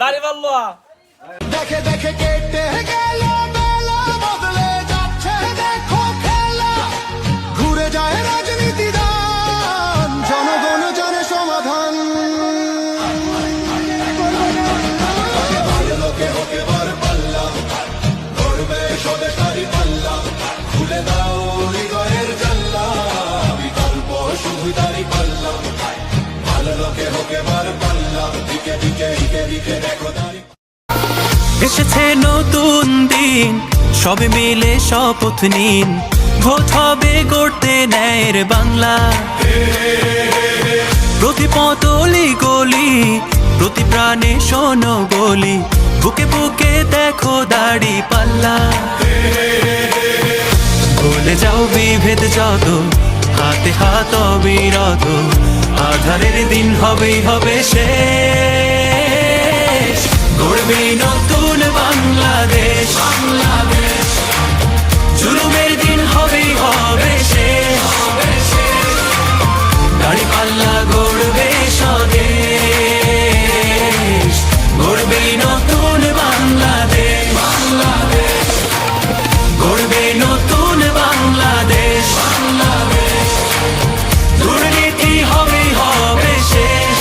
দাড়িপাল্লা দেখে দেখে কেটে গেল বেলা, বদলে যাচ্ছে দেখো খেলা, ঘুরে যায় রাজনীতি দান, জনগণ জানে সমাধান। লোকে হোকে বার পাল্লা, করবে স্বদেশারি পাল্লা, খুলে দাও হৃদয়ের জানলা, বিকল্প শুধু দাড়ি পাল্লা। ভালো লোকে হোকে বার পাল্লা, দিকে দিকে দিকে দিকে দেখো দাড়ি। এসেছে নতুন দিন, সবে মিলে শপথ নিন, ভোট হবে গড়তে ন্যায়ের বাংলা। প্রতি পতলি গলি, প্রতি প্রাণে শোনো বলি, বুকে বুকে দেখো দাড়ি পাল্লা। ভুলে যাও বিভেদ যত, হাতে হাত অবিরত, আধারের দিন হবেই হবে শেষ, গড়বে নতুন বাংলাদেশ। জুলুমের দিন হবেই হবে শেষ, দাড়ি পাল্লা গড়বে স্বদেশ, গড়বে নতুন বাংলাদেশ, গড়বে নতুন বাংলাদেশ। দুর্নীতি হবেই হবে শেষ,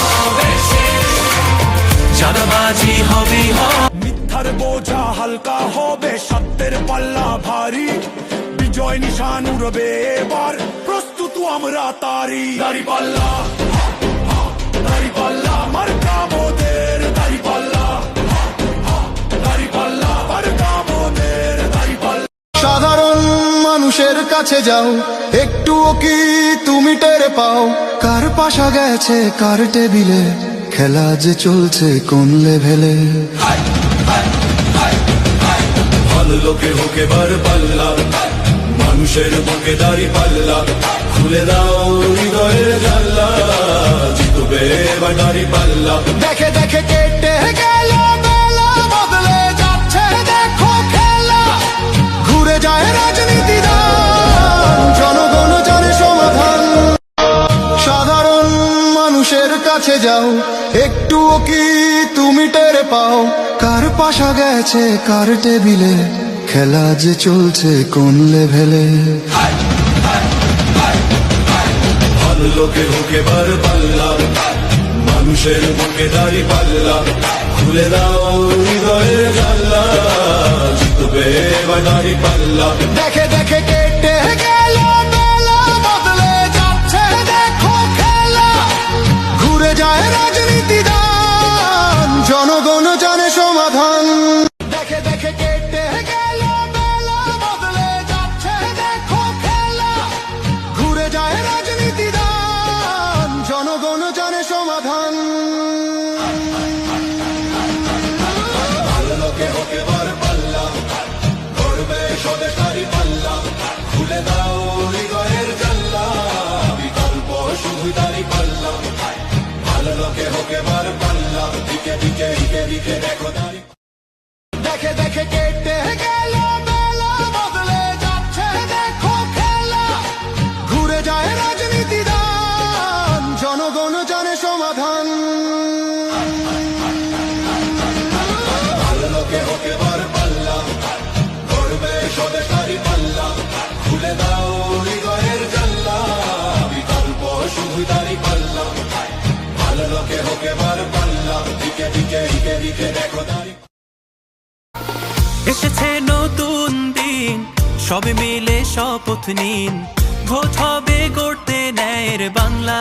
চাঁদাবাজি হবেই হবে। মিথ্যার বোঝা হালকা হবে, সত্যের পাল্লা ভারী, বিজয় নিশান উড়বে এবার, প্রস্তুত আমরা তারি। দাড়ি পাল্লা, দাড়ি পাল্লা, মার্কা মোদের দাড়ি পাল্লা, দাড়ি পাল্লা, মার্কা মোদের দাড়ি পাল্লা। সাধারণ মানুষের কাছে যাও, একটুও কি তুমি টের পাও, কার পাশা গেছে কার টেবিলে, খেলা যে চলছে কোন লেভেলে। ভালো লোকে হোকে বার পাল্লা, মানুষের বুকে দাড়ি পাল্লা, খুলে দাও হৃদয়ের জানলা, জিতবে এবার দাড়ি পাল্লা। দেখে দেখে কেটে গেল বেলা, বদলে যাচ্ছে দেখো খেলা, ঘুরে যায় রাজনীতি দান, জনগণ জানে সমাধান। সাধারণ মানুষের কাছে যাও, একটুও কি তুমি টের পাও, কার পাশা গেছে কার টেবিলে, খেলা যে চলছে কোন লেভেলে। ভালো লোকে হোকে বার পাল্লা, মানুষের বুকে দাড়ি পাল্লা, খুলে দাও হৃদয়ের জানলা, জিতবে এবার দাড়ি পাল্লা। দেখে দেখে কেটে গেল বেলা, বদলে যাচ্ছে দেখো খেলা, ঘুরে যায় রাজনীতি দান, জনগণ জানে সমাধান। দেখে দেখে কেটে গেল বেলা, বদলে যাচ্ছে দেখো খেলা, ঘুরে যায় রাজনীতি দান, জনগণ জানে সমাধান। ভালো লোকে হোকে বার পাল্লা, করবে স্বদেশারি পাল্লা, খুলে দাও হৃদয়ের জানলা, বিকল্প শুধু দাড়ি পাল্লা। ভালো লোকে হোকে বার পাল্লা, দিকে দিকে দিকে দিকে দেখো দাড়ি। দেখে দেখে কেটে গেল বেলা, বদলে যাচ্ছে দেখো খেলা, ঘুরে যায় রাজনীতি দান, জনগণ জানে সমাধান। ভালো লোকে হোকে বার পাল্লা, করবে স্বদেশারি পাল্লা, খুলে দাও হৃদয়ের জানলা, বিকল্প শুধু দাড়ি পাল্লা। ভালো লোকে হোকে বার পাল্লা, দিকে দিকে দিকে দিকে দেখো দাড়ি। এসেছে নতুন দিন, সবে মিলে শপথ নিন, ভোট হবে গড়তে ন্যায়ের বাংলা।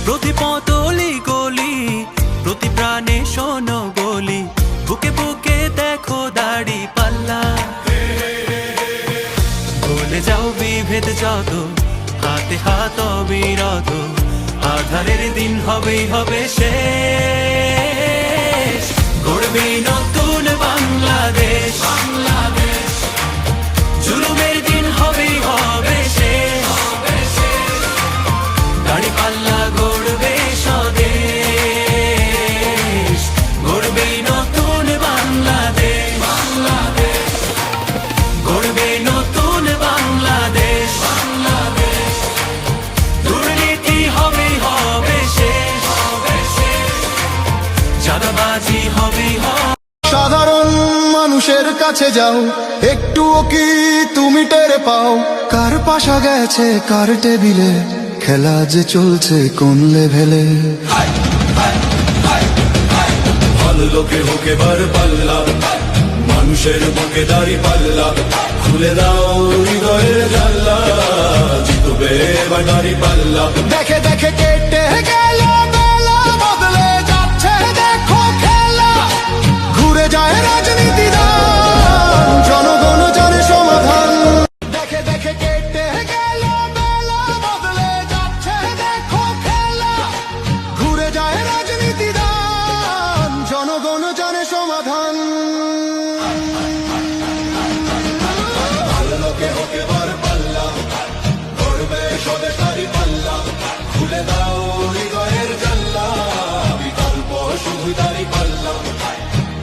প্রতি পতলি গলি, প্রতি প্রাণে শোনো বলি, বুকে বুকে দেখো দাড়ি পাল্লা। ভুলে যাও বিভেদ যত, হাতে হাত অবিরত, আধারের দিন হবেই হবে শেষ, গড়বে নতুন বাংলাদেশ। জুলুমের দিন হবেই হবে শেষ, দাড়ি পাল্লা গড়বে স্বদেশ, গড়বে নতুন বাংলাদেশ, গড়বে নতুন বাংলাদেশ। দুর্নীতি হবেই হবে শেষ, চাঁদাবাজি হবেই হবে। সাধারণ মানুষের কাছে যাও, একটুও কি তুমি টের পাও? কার পাশা গেছে কার টেবিলে, খেলা যে চলছে কোন লেভেলে। ভালো লোকে হোক এবার পাল্লা, মানুষের বুকে দাড়ি পাল্লা, খুলে দাও হৃদয়ের জানলা, জিতবে এবার দাড়ি পাল্লা। দেখে দেখে কেটে গেল বেলা, বদলে যাচ্ছে দেখো খেলা, ঘুরে যায় রাজনীতি দান, জনগণ জানে সমাধান। দেখে দেখে কেটে গেল বেলা, বদলে যাচ্ছে দেখো খেলা, ঘুরে যায় রাজনীতি দান, জনগণ জানে সমাধান। ভালো লোকে হোক এবার পাল্লা, করবে স্বদেশ দাড়ি পাল্লা, খুলে দাও হৃদয়ের জানলা, বিকল্প শুধু দাড়ি পাল্লা।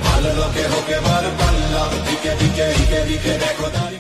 ভালো লোকে হোক এবার পাল্লা, দিকে দিকে দিকে দিকে দেখো দাড়ি